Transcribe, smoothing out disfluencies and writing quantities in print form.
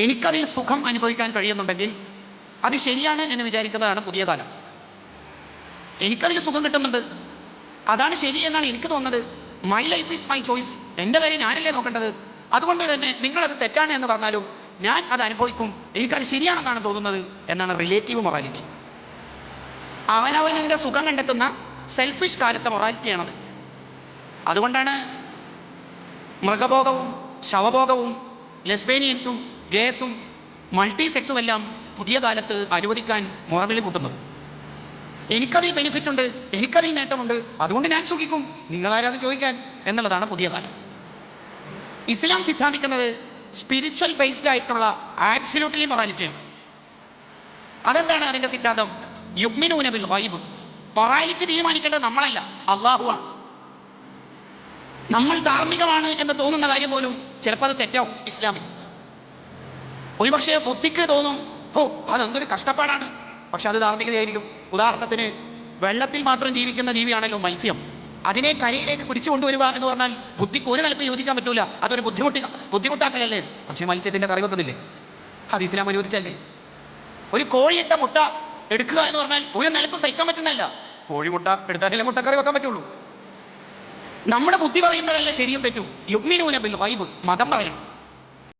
എനിക്കതിൽ സുഖം അനുഭവിക്കാൻ കഴിയുന്നുണ്ടെങ്കിൽ അത് ശരിയാണ് എന്ന് വിചാരിക്കുന്നതാണ് പുതിയ കാലം. എനിക്കതിൽ സുഖം കിട്ടുന്നുണ്ട്, അതാണ് ശരി എന്നാണ് എനിക്ക് തോന്നുന്നത്. My life is my choice, എൻ്റെ കാര്യം ഞാനല്ലേ നോക്കേണ്ടത്. അതുകൊണ്ട് തന്നെ നിങ്ങളത് തെറ്റാണ് എന്ന് പറഞ്ഞാലും ഞാൻ അത് അനുഭവിക്കും, എനിക്കത് ശരിയാണെന്നാണ് തോന്നുന്നത് എന്നാണ് റിലേറ്റീവ് മൊറാലിറ്റി. അവനവൻ്റെ സുഖം കണ്ടെത്തുന്ന സെൽഫിഷ് കാലത്തെ മൊറാലിറ്റിയാണത്. അതുകൊണ്ടാണ് മൃഗഭോഗവും ശവഭോഗവും ലെസ്ബേനിയൻസും ഗേസും മൾട്ടി സെക്സും എല്ലാം പുതിയ കാലത്ത് അനുവദിക്കാൻ മുറവിളി കൂട്ടുന്നത്. എനിക്കതിൽ ബെനിഫിറ്റ് ഉണ്ട്, എനിക്കതിൽ നേട്ടമുണ്ട്, അതുകൊണ്ട് ഞാൻ സുഖിക്കും, നിങ്ങളാരാത് ചോദിക്കാൻ എന്നുള്ളതാണ് പുതിയ കാലം. ഇസ്ലാം സിദ്ധാന്തിക്കുന്നത് സ്പിരിച്വൽ ബേസ്ഡ് ആയിട്ടുള്ള ആബ്സല്യൂട്ട്ലി മൊറാലിറ്റിയാണ്. അതെന്താണ് അതിന്റെ സിദ്ധാന്തം? യുഗ്മിനൂന ബിൽ ഗൈബ്. മൊറാലിറ്റി തീരുമാനിക്കേണ്ടത് നമ്മളല്ല, അള്ളാഹുവാണ്. നമ്മൾ ധാർമ്മികമാണ് എന്ന് തോന്നുന്ന കാര്യം പോലും ചിലപ്പോൾ അത് തെറ്റാവും ഇസ്ലാമിൽ. ഒരുപക്ഷെ ബുദ്ധിക്ക് തോന്നും, ഓ അതെന്തൊരു കഷ്ടപ്പാടാണ്, പക്ഷെ അത് ധാർമ്മികതയായിരിക്കും. ഉദാഹരണത്തിന്, വെള്ളത്തിൽ മാത്രം ജീവിക്കുന്ന ജീവിയാണല്ലോ മത്സ്യം. അതിനെ കരയിലേക്ക് പിടിച്ചു കൊണ്ടുവരിക എന്ന് പറഞ്ഞാൽ ബുദ്ധിക്ക് ഒരു നിലക്ക് യോജിക്കാൻ പറ്റൂല, അതൊരു ബുദ്ധിമുട്ടാക്കലല്ലേ. പക്ഷെ മത്സ്യത്തിന്റെ കറി വെക്കുന്നില്ലേ? അത് ഇസ്ലാം അനുവദിച്ചല്ലേ. ഒരു കോഴിയിട്ട മുട്ട എടുക്കുക എന്ന് പറഞ്ഞാൽ ഒരു നിലക്ക് സഹിക്കാൻ പറ്റുന്നല്ല. കോഴിമുട്ട എടുത്താലല്ലേ മുട്ടക്കറി വെക്കാൻ പറ്റുള്ളൂ. നമ്മുടെ ബുദ്ധി പറയുന്നതല്ല ശരിയും തെറ്റും. യുഗ്മിനൂന ബിൽ ഗൈബ്, മതം പറയണം.